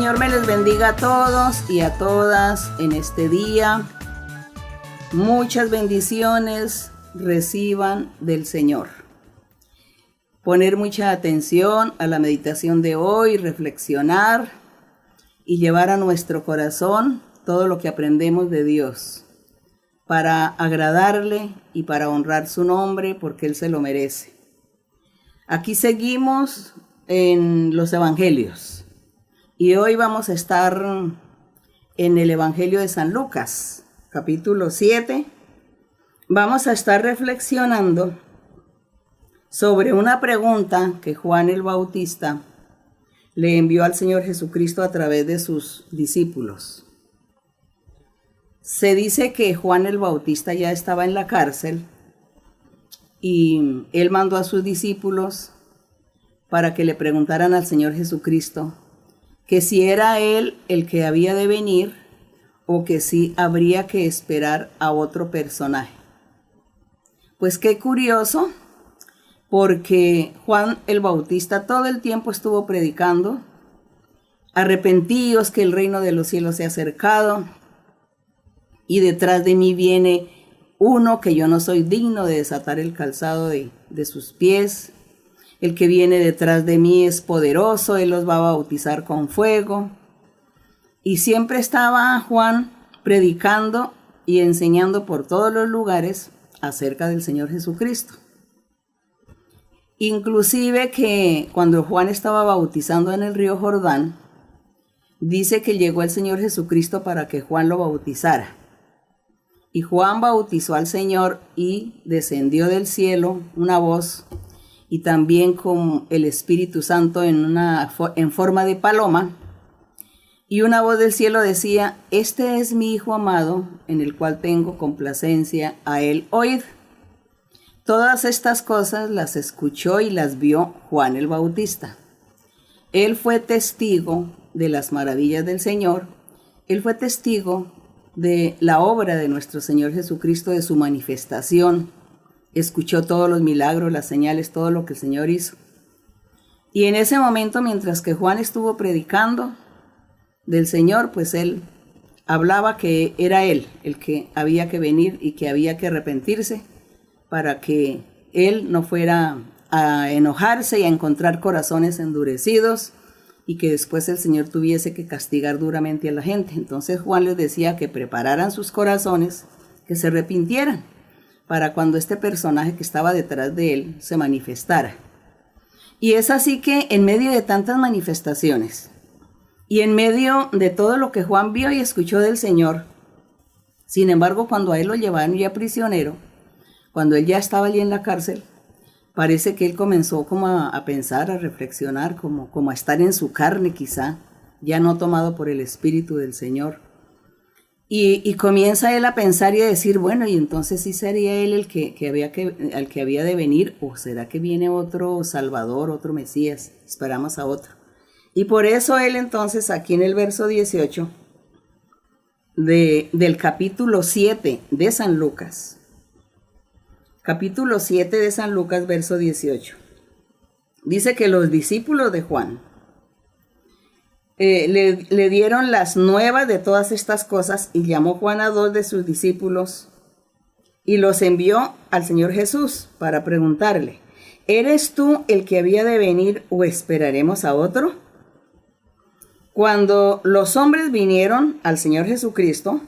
Señor me les bendiga a todos y a todas en este día. Muchas bendiciones reciban del Señor. Poner mucha atención a la meditación de hoy, reflexionar y llevar a nuestro corazón todo lo que aprendemos de Dios para agradarle y para honrar su nombre porque Él se lo merece. Aquí seguimos en los Evangelios. Y hoy vamos a estar en el Evangelio de San Lucas, capítulo 7. Vamos a estar reflexionando sobre una pregunta que Juan el Bautista le envió al Señor Jesucristo a través de sus discípulos. Se dice que Juan el Bautista ya estaba en la cárcel y él mandó a sus discípulos para que le preguntaran al Señor Jesucristo que si era él el que había de venir o que si habría que esperar a otro personaje. Pues qué curioso, porque Juan el Bautista todo el tiempo estuvo predicando: arrepentíos que el reino de los cielos se ha acercado, y detrás de mí viene uno que yo no soy digno de desatar el calzado de sus pies. El que viene detrás de mí es poderoso, Él los va a bautizar con fuego. Y siempre estaba Juan predicando y enseñando por todos los lugares acerca del Señor Jesucristo. Inclusive que cuando Juan estaba bautizando en el río Jordán, dice que llegó el Señor Jesucristo para que Juan lo bautizara. Y Juan bautizó al Señor y descendió del cielo una voz, y también con el Espíritu Santo en forma de paloma, y una voz del cielo decía: este es mi Hijo amado, en el cual tengo complacencia, a él oíd. Todas estas cosas las escuchó y las vio Juan el Bautista. Él fue testigo de las maravillas del Señor, él fue testigo de la obra de nuestro Señor Jesucristo, de su manifestación. Escuchó todos los milagros, las señales, todo lo que el Señor hizo. Y en ese momento, mientras que Juan estuvo predicando del Señor, pues él hablaba que era él el que había que venir y que había que arrepentirse para que él no fuera a enojarse y a encontrar corazones endurecidos y que después el Señor tuviese que castigar duramente a la gente. Entonces Juan les decía que prepararan sus corazones, que se arrepintieran, para cuando este personaje que estaba detrás de él se manifestara. Y es así que en medio de tantas manifestaciones y en medio de todo lo que Juan vio y escuchó del Señor, sin embargo, cuando a él lo llevaron ya prisionero, cuando él ya estaba allí en la cárcel, parece que él comenzó como a pensar, a reflexionar, como a estar en su carne quizá, ya no tomado por el Espíritu del Señor. Y comienza él a pensar y a decir: bueno, y entonces sí sería él el que había de venir, o será que viene otro Salvador, otro Mesías, esperamos a otro. Y por eso él entonces aquí en el verso 18 del capítulo 7 de San Lucas, capítulo 7 de San Lucas, verso 18, dice que los discípulos de Juan le dieron las nuevas de todas estas cosas, y llamó Juan a 2 de sus discípulos y los envió al Señor Jesús para preguntarle: ¿eres tú el que había de venir o esperaremos a otro? Cuando los hombres vinieron al Señor Jesucristo,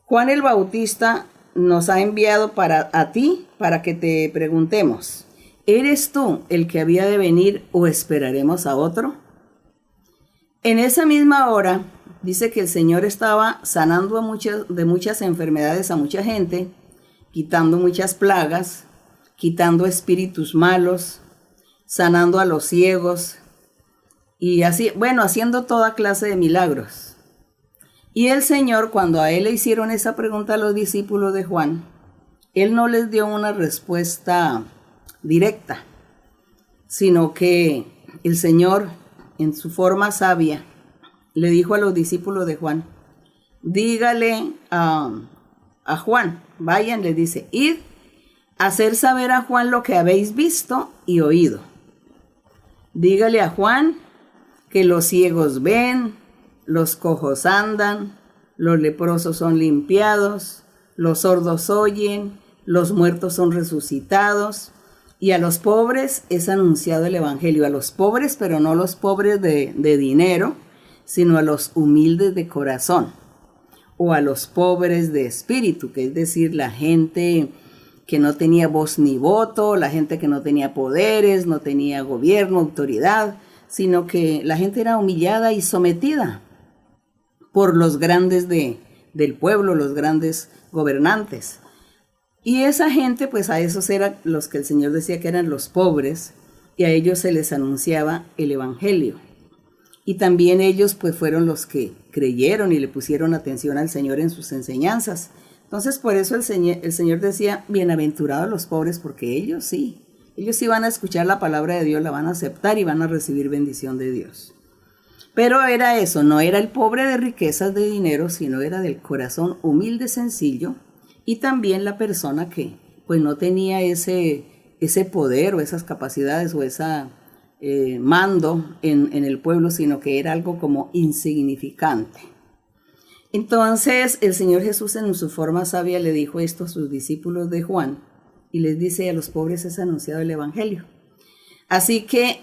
Juan el Bautista nos ha enviado a ti para que te preguntemos: ¿eres tú el que había de venir o esperaremos a otro? En esa misma hora, dice que el Señor estaba sanando de muchas enfermedades a mucha gente, quitando muchas plagas, quitando espíritus malos, sanando a los ciegos, y así, bueno, haciendo toda clase de milagros. Y el Señor, cuando a él le hicieron esa pregunta a los discípulos de Juan, él no les dio una respuesta directa, sino que el Señor, en su forma sabia, le dijo a los discípulos de Juan: dígale a Juan, vayan, le dice, id a hacer saber a Juan lo que habéis visto y oído. Dígale a Juan que los ciegos ven, los cojos andan, los leprosos son limpiados, los sordos oyen, los muertos son resucitados, y a los pobres es anunciado el evangelio. A los pobres, pero no los pobres de dinero, sino a los humildes de corazón, o a los pobres de espíritu, que es decir, la gente que no tenía voz ni voto, la gente que no tenía poderes, no tenía gobierno, autoridad, sino que la gente era humillada y sometida por los grandes del pueblo, los grandes gobernantes. Y esa gente, pues a esos eran los que el Señor decía que eran los pobres, y a ellos se les anunciaba el evangelio. Y también ellos pues fueron los que creyeron y le pusieron atención al Señor en sus enseñanzas. Entonces por eso el Señor decía, bienaventurados los pobres, porque ellos sí van a escuchar la palabra de Dios, la van a aceptar y van a recibir bendición de Dios. Pero era eso, no era el pobre de riquezas de dinero, sino era del corazón humilde, sencillo, y también la persona que pues no tenía ese poder o esas capacidades o esa mando en el pueblo, sino que era algo como insignificante. Entonces el Señor Jesús en su forma sabia le dijo esto a sus discípulos de Juan, y les dice, a los pobres es anunciado el evangelio. Así que,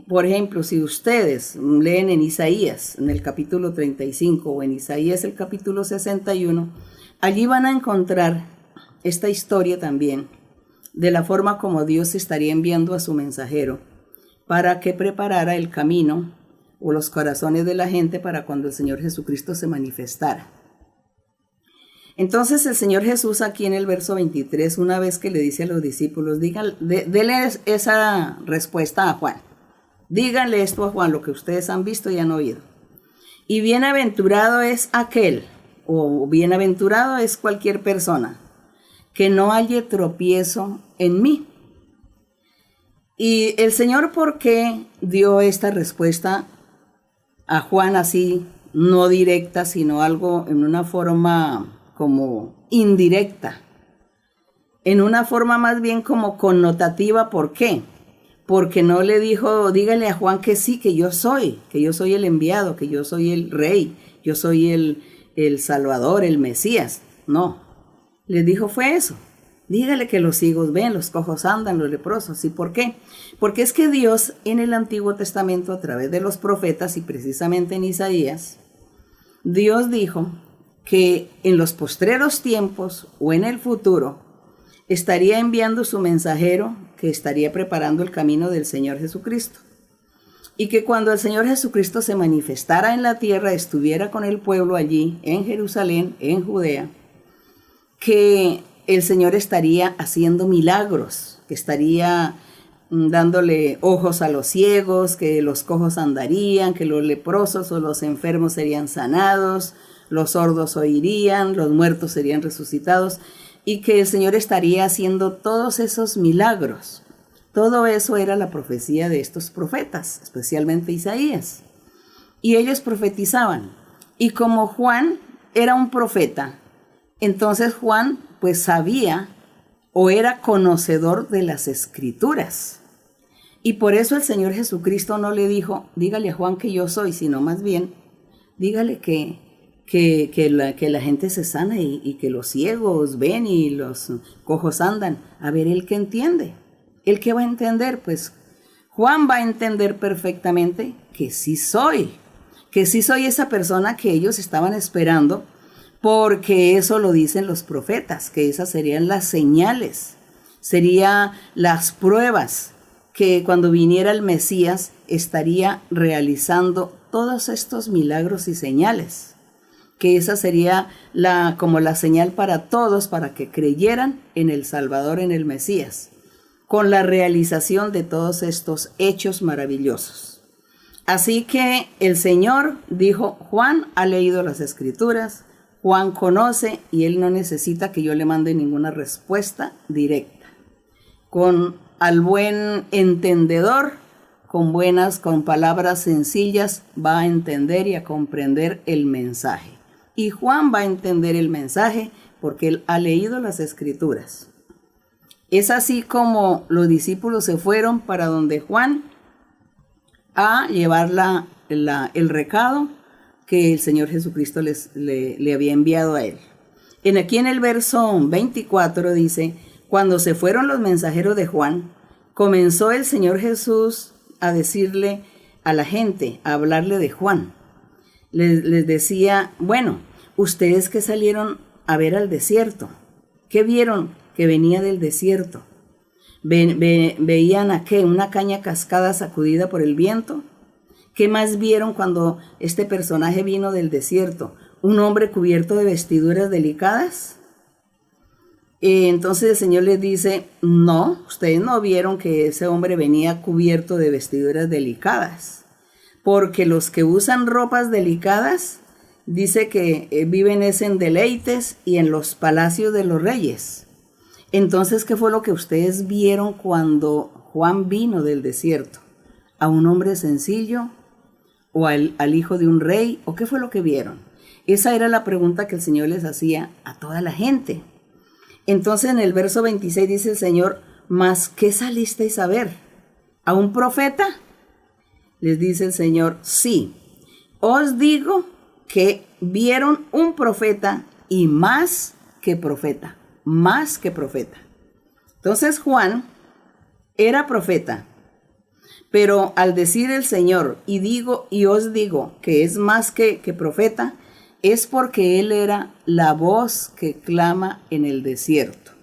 por ejemplo, si ustedes leen en Isaías, en el capítulo 35, o en Isaías el capítulo 61, allí van a encontrar esta historia también de la forma como Dios estaría enviando a su mensajero para que preparara el camino o los corazones de la gente para cuando el Señor Jesucristo se manifestara. Entonces el Señor Jesús aquí en el verso 23, una vez que le dice a los discípulos, denle esa respuesta a Juan. Díganle esto a Juan, lo que ustedes han visto y han oído. Y bienaventurado es aquel, o bienaventurado es cualquier persona, que no halle tropiezo en mí. Y el Señor, ¿por qué dio esta respuesta a Juan así, no directa, sino algo en una forma como indirecta? En una forma más bien como connotativa. ¿Por qué? Porque no le dijo, dígale a Juan que sí, que yo soy el enviado, que yo soy el rey, yo soy el Salvador, el Mesías. No, le dijo fue eso. Dígale que los ciegos ven, los cojos andan, los leprosos. ¿Y por qué? Porque es que Dios en el Antiguo Testamento, a través de los profetas y precisamente en Isaías, Dios dijo que en los postreros tiempos o en el futuro estaría enviando su mensajero que estaría preparando el camino del Señor Jesucristo. Y que cuando el Señor Jesucristo se manifestara en la tierra, estuviera con el pueblo allí, en Jerusalén, en Judea, que el Señor estaría haciendo milagros, que estaría dándole ojos a los ciegos, que los cojos andarían, que los leprosos o los enfermos serían sanados, los sordos oirían, los muertos serían resucitados, y que el Señor estaría haciendo todos esos milagros. Todo eso era la profecía de estos profetas, especialmente Isaías. Y ellos profetizaban. Y como Juan era un profeta, entonces Juan pues sabía o era conocedor de las Escrituras. Y por eso el Señor Jesucristo no le dijo, dígale a Juan que yo soy, sino más bien, dígale que la gente se sana y que los ciegos ven y los cojos andan. A ver, ¿él qué entiende? ¿Él qué va a entender? Pues Juan va a entender perfectamente que sí soy esa persona que ellos estaban esperando, porque eso lo dicen los profetas, que esas serían las señales, serían las pruebas que cuando viniera el Mesías estaría realizando todos estos milagros y señales, que esa sería como la señal para todos, para que creyeran en el Salvador, en el Mesías, con la realización de todos estos hechos maravillosos. Así que el Señor dijo, Juan ha leído las Escrituras, Juan conoce y él no necesita que yo le mande ninguna respuesta directa. Al buen entendedor, con palabras sencillas, va a entender y a comprender el mensaje. Y Juan va a entender el mensaje porque él ha leído las Escrituras. Es así como los discípulos se fueron para donde Juan a llevar el recado que el Señor Jesucristo le había enviado a él. Aquí en el verso 24 dice, cuando se fueron los mensajeros de Juan, comenzó el Señor Jesús a decirle a la gente, a hablarle de Juan. Les decía, bueno, ustedes que salieron a ver al desierto, ¿qué vieron que venía del desierto? ¿Veían a qué? ¿Una caña cascada sacudida por el viento? ¿Qué más vieron cuando este personaje vino del desierto? ¿Un hombre cubierto de vestiduras delicadas? Entonces el Señor les dice, no, ustedes no vieron que ese hombre venía cubierto de vestiduras delicadas, porque los que usan ropas delicadas, dice que viven en deleites y en los palacios de los reyes. Entonces, ¿qué fue lo que ustedes vieron cuando Juan vino del desierto? ¿A un hombre sencillo? ¿O al hijo de un rey? ¿O qué fue lo que vieron? Esa era la pregunta que el Señor les hacía a toda la gente. Entonces en el verso 26 dice el Señor, ¿mas qué salisteis a ver? ¿A un profeta? Les dice el Señor, sí, os digo que vieron un profeta y más que profeta, más que profeta. Entonces Juan era profeta, pero al decir el Señor, y os digo que es más que profeta, es porque él era la voz que clama en el desierto.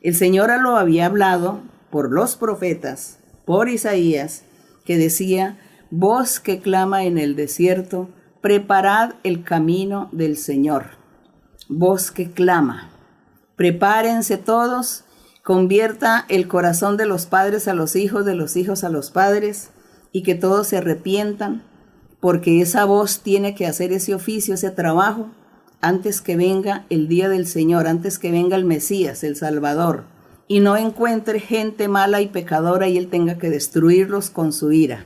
El Señor lo había hablado por los profetas, por Isaías, que decía, voz que clama en el desierto, preparad el camino del Señor. Voz que clama. Prepárense todos, convierta el corazón de los padres a los hijos, de los hijos a los padres, y que todos se arrepientan, porque esa voz tiene que hacer ese oficio, ese trabajo, antes que venga el día del Señor, antes que venga el Mesías, el Salvador, y no encuentre gente mala y pecadora y él tenga que destruirlos con su ira.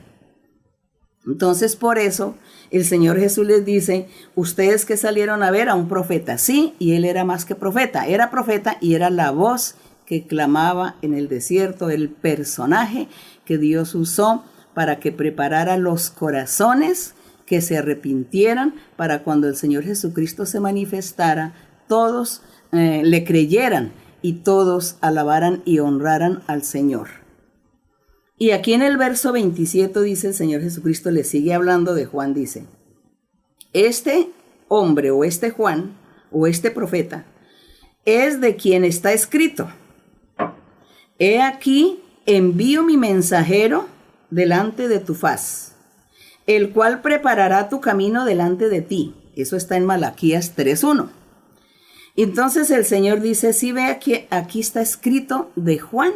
Entonces, por eso, el Señor Jesús les dice, ustedes que salieron a ver a un profeta, sí, y él era más que profeta y era la voz que clamaba en el desierto, el personaje que Dios usó para que preparara los corazones que se arrepintieran para cuando el Señor Jesucristo se manifestara, todos le creyeran y todos alabaran y honraran al Señor. Y aquí en el verso 27 dice el Señor Jesucristo, le sigue hablando de Juan, dice, este hombre o este Juan o este profeta es de quien está escrito, he aquí envío mi mensajero delante de tu faz, el cual preparará tu camino delante de ti. Eso está en Malaquías 3:1. Entonces el Señor dice, sí, ve aquí está escrito de Juan,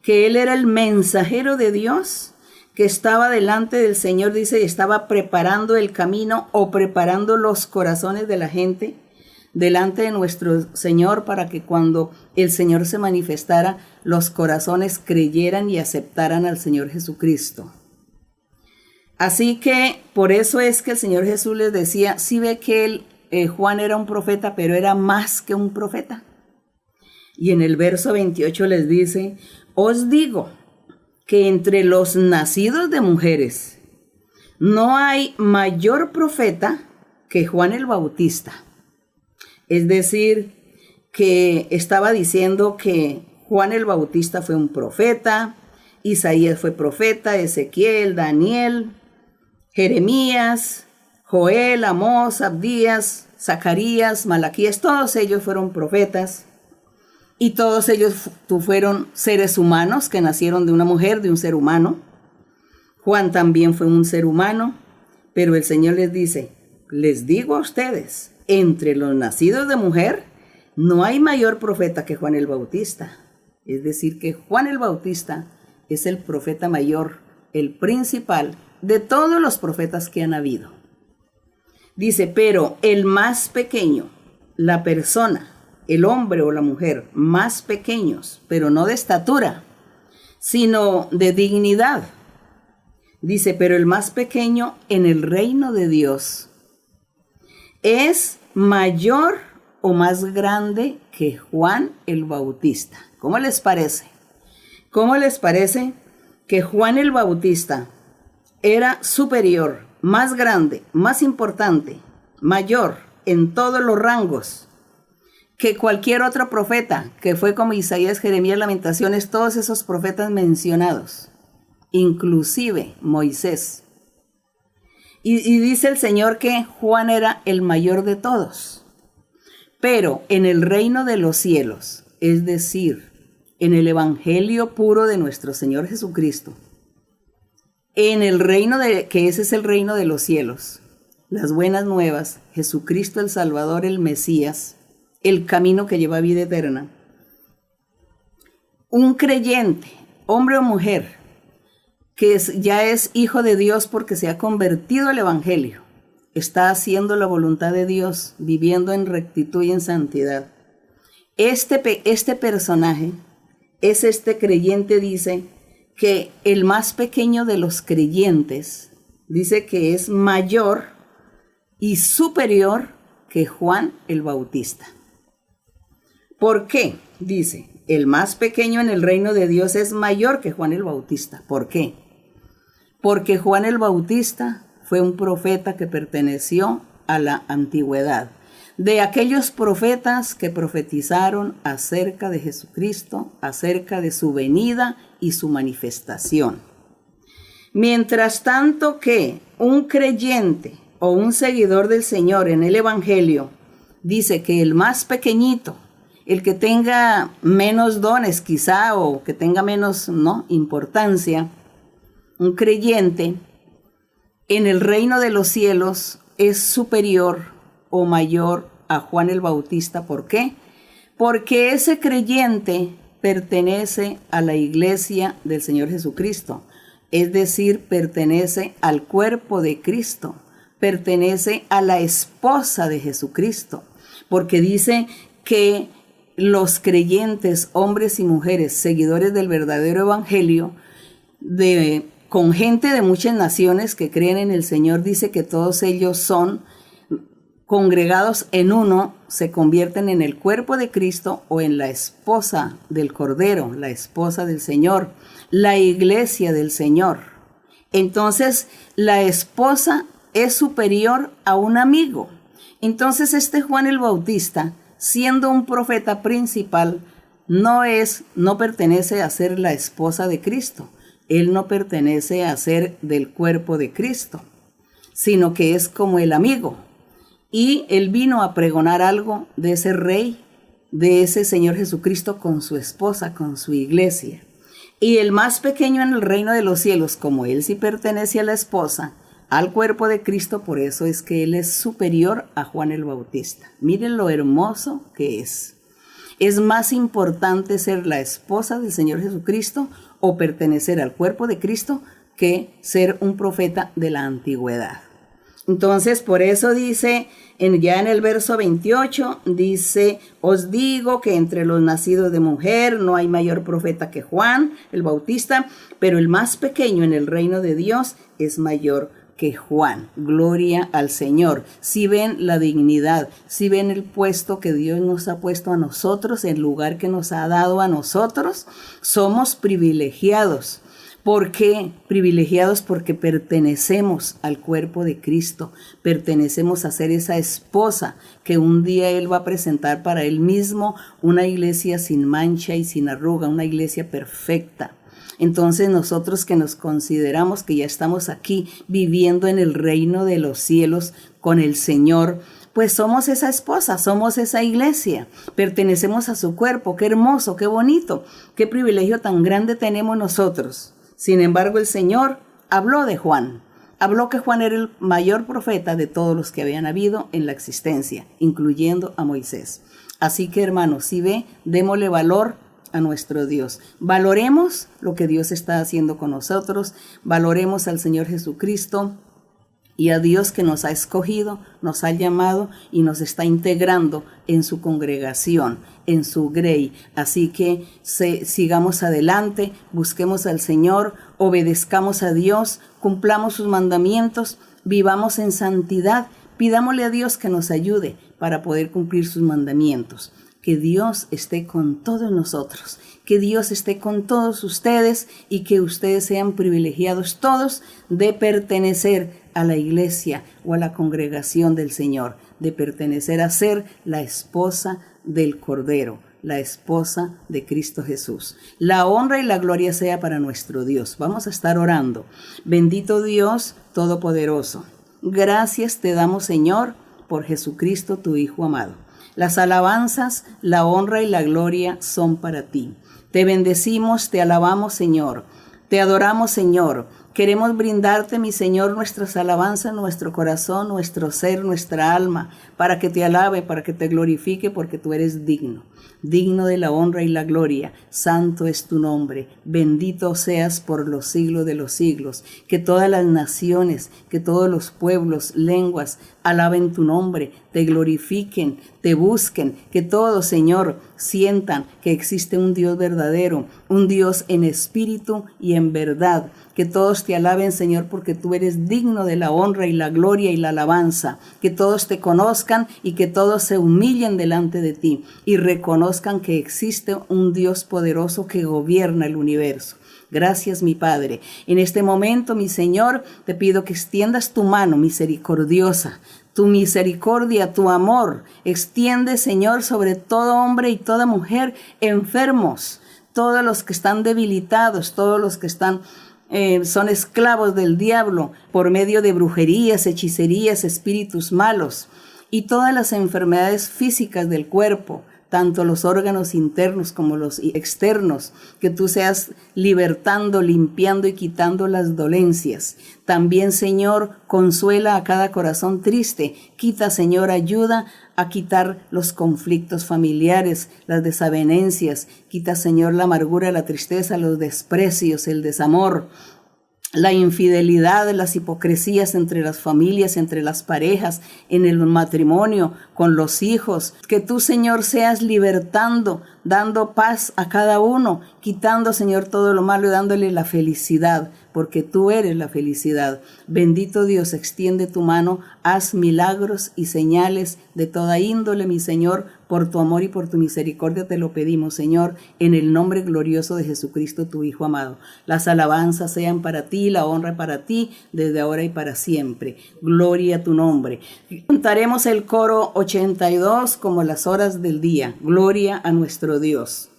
que él era el mensajero de Dios, que estaba delante del Señor, dice, y estaba preparando el camino o preparando los corazones de la gente delante de nuestro Señor para que cuando el Señor se manifestara, los corazones creyeran y aceptaran al Señor Jesucristo. Así que por eso es que el Señor Jesús les decía, sí ve que Juan era un profeta, pero era más que un profeta. Y en el verso 28 les dice, os digo que entre los nacidos de mujeres no hay mayor profeta que Juan el Bautista. Es decir, que estaba diciendo que Juan el Bautista fue un profeta, Isaías fue profeta, Ezequiel, Daniel, Jeremías, Joel, Amós, Abdías, Zacarías, Malaquías, todos ellos fueron profetas y todos ellos fueron seres humanos que nacieron de una mujer, de un ser humano. Juan también fue un ser humano, pero el Señor les dice, les digo a ustedes, entre los nacidos de mujer no hay mayor profeta que Juan el Bautista. Es decir, que Juan el Bautista es el profeta mayor, el principal de todos los profetas que han habido. Dice, pero el más pequeño, la persona, el hombre o la mujer más pequeños, pero no de estatura, sino de dignidad. Dice, pero el más pequeño en el reino de Dios es mayor o más grande que Juan el Bautista. ¿Cómo les parece? ¿Cómo les parece que Juan el Bautista era superior, más grande, más importante, mayor en todos los rangos que cualquier otro profeta, que fue como Isaías, Jeremías, Lamentaciones, todos esos profetas mencionados, inclusive Moisés. Y dice el Señor que Juan era el mayor de todos. Pero en el reino de los cielos, es decir, en el evangelio puro de nuestro Señor Jesucristo, en el reino que ese es el reino de los cielos, las buenas nuevas, Jesucristo el Salvador, el Mesías, el camino que lleva a vida eterna. Un creyente, hombre o mujer, que ya es hijo de Dios porque se ha convertido al evangelio, está haciendo la voluntad de Dios, viviendo en rectitud y en santidad. Este personaje es este creyente, dice que el más pequeño de los creyentes, dice que es mayor y superior que Juan el Bautista. ¿Por qué? Dice, el más pequeño en el reino de Dios es mayor que Juan el Bautista. ¿Por qué? Porque Juan el Bautista fue un profeta que perteneció a la antigüedad, de aquellos profetas que profetizaron acerca de Jesucristo, acerca de su venida y su manifestación. Mientras tanto que un creyente o un seguidor del Señor en el Evangelio dice que el más pequeñito, el que tenga menos dones quizá o que tenga menos importancia, un creyente en el reino de los cielos es superior o mayor a Juan el Bautista. ¿Por qué? Porque ese creyente pertenece a la iglesia del Señor Jesucristo, es decir, pertenece al cuerpo de Cristo, pertenece a la esposa de Jesucristo, porque dice que los creyentes, hombres y mujeres, seguidores del verdadero evangelio, con gente de muchas naciones que creen en el Señor, dice que todos ellos son congregados en uno, se convierten en el cuerpo de Cristo o en la esposa del Cordero, la esposa del Señor, la iglesia del Señor. Entonces, la esposa es superior a un amigo. Entonces, este Juan el Bautista, siendo un profeta principal, no pertenece a ser la esposa de Cristo. Él no pertenece a ser del cuerpo de Cristo, sino que es como el amigo. Y él vino a pregonar algo de ese rey, de ese Señor Jesucristo con su esposa, con su iglesia. Y el más pequeño en el reino de los cielos, como él sí pertenece a la esposa, al cuerpo de Cristo, por eso es que él es superior a Juan el Bautista. Miren lo hermoso que es. ¿Es más importante ser la esposa del Señor Jesucristo o pertenecer al cuerpo de Cristo que ser un profeta de la antigüedad? Entonces, por eso dice, ya en el verso 28, dice, os digo que entre los nacidos de mujer no hay mayor profeta que Juan el Bautista, pero el más pequeño en el reino de Dios es mayor que Juan. Gloria al Señor. Si ven la dignidad, si ven el puesto que Dios nos ha puesto a nosotros, el lugar que nos ha dado a nosotros, somos privilegiados. ¿Por qué? Privilegiados porque pertenecemos al cuerpo de Cristo, pertenecemos a ser esa esposa que un día Él va a presentar para Él mismo, una iglesia sin mancha y sin arruga, una iglesia perfecta. Entonces nosotros que nos consideramos que ya estamos aquí viviendo en el reino de los cielos con el Señor, pues somos esa esposa, somos esa iglesia, pertenecemos a su cuerpo. Qué hermoso, qué bonito, qué privilegio tan grande tenemos nosotros. Sin embargo, el Señor habló de Juan, habló que Juan era el mayor profeta de todos los que habían habido en la existencia, incluyendo a Moisés. Así que, hermanos, si ve, démosle valor a nuestro Dios. Valoremos lo que Dios está haciendo con nosotros, valoremos al Señor Jesucristo y a Dios que nos ha escogido, nos ha llamado y nos está integrando en su congregación, en su grey. Así que sigamos adelante, busquemos al Señor, obedezcamos a Dios, cumplamos sus mandamientos, vivamos en santidad, pidámosle a Dios que nos ayude para poder cumplir sus mandamientos. Que Dios esté con todos nosotros, que Dios esté con todos ustedes y que ustedes sean privilegiados todos de pertenecer a la iglesia o a la congregación del Señor, de pertenecer a ser la esposa del Cordero, la esposa de Cristo Jesús. La honra y la gloria sea para nuestro Dios. Vamos a estar orando. Bendito Dios Todopoderoso, gracias te damos, Señor, por Jesucristo, tu Hijo amado. Las alabanzas, la honra y la gloria son para ti. Te bendecimos, te alabamos, Señor. Te adoramos, Señor. Queremos brindarte, mi Señor, nuestras alabanzas, nuestro corazón, nuestro ser, nuestra alma, para que te alabe, para que te glorifique, porque tú eres digno. Digno de la honra y la gloria. Santo es tu nombre. Bendito seas por los siglos de los siglos. Que todas las naciones, que todos los pueblos, lenguas, alaben tu nombre, te glorifiquen, te busquen. Que todos, Señor, sientan que existe un Dios verdadero, un Dios en espíritu y en verdad. Que todos te alaben, Señor, porque tú eres digno de la honra y la gloria y la alabanza. Que todos te conozcan y que todos se humillen delante de ti y reconozcan que existe un Dios poderoso que gobierna el universo. Gracias, mi Padre. En este momento, mi Señor, te pido que extiendas tu mano misericordiosa, tu misericordia, tu amor. Extiende, Señor, sobre todo hombre y toda mujer enfermos, todos los que están debilitados, todos los que son esclavos del diablo por medio de brujerías, hechicerías, espíritus malos y todas las enfermedades físicas del cuerpo, tanto los órganos internos como los externos, que tú seas libertando, limpiando y quitando las dolencias. También, Señor, consuela a cada corazón triste. Quita, Señor, ayuda a quitar los conflictos familiares, las desavenencias. Quita, Señor, la amargura, la tristeza, los desprecios, el desamor, la infidelidad, las hipocresías entre las familias, entre las parejas, en el matrimonio, con los hijos. Que tú, Señor, seas libertando, dando paz a cada uno, quitando, Señor, todo lo malo y dándole la felicidad, porque tú eres la felicidad. Bendito Dios, extiende tu mano, haz milagros y señales de toda índole, mi Señor, por tu amor y por tu misericordia te lo pedimos, Señor, en el nombre glorioso de Jesucristo, tu Hijo amado. Las alabanzas sean para ti, la honra para ti, desde ahora y para siempre. Gloria a tu nombre. Cantaremos el coro 82 como las horas del día. Gloria a nuestro Dios.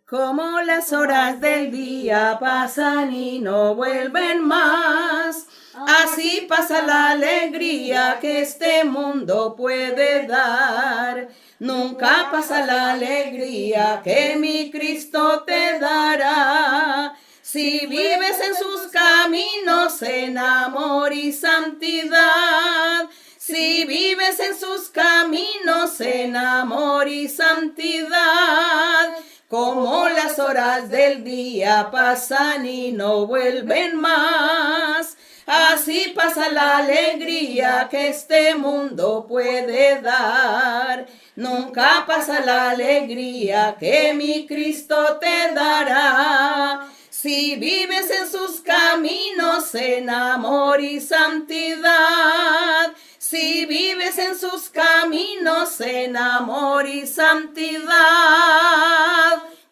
Como las horas del día pasan y no vuelven más, así pasa la alegría que este mundo puede dar. Nunca pasa la alegría que mi Cristo te dará. Si vives en sus caminos en amor y santidad, si vives en sus caminos en amor y santidad, como las horas del día pasan y no vuelven más, así pasa la alegría que este mundo puede dar. Nunca pasa la alegría que mi Cristo te dará. Si vives en sus caminos en amor y santidad, si vives en sus caminos en amor y santidad.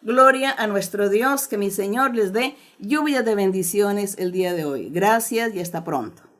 Gloria a nuestro Dios, que mi Señor les dé lluvia de bendiciones el día de hoy. Gracias y hasta pronto.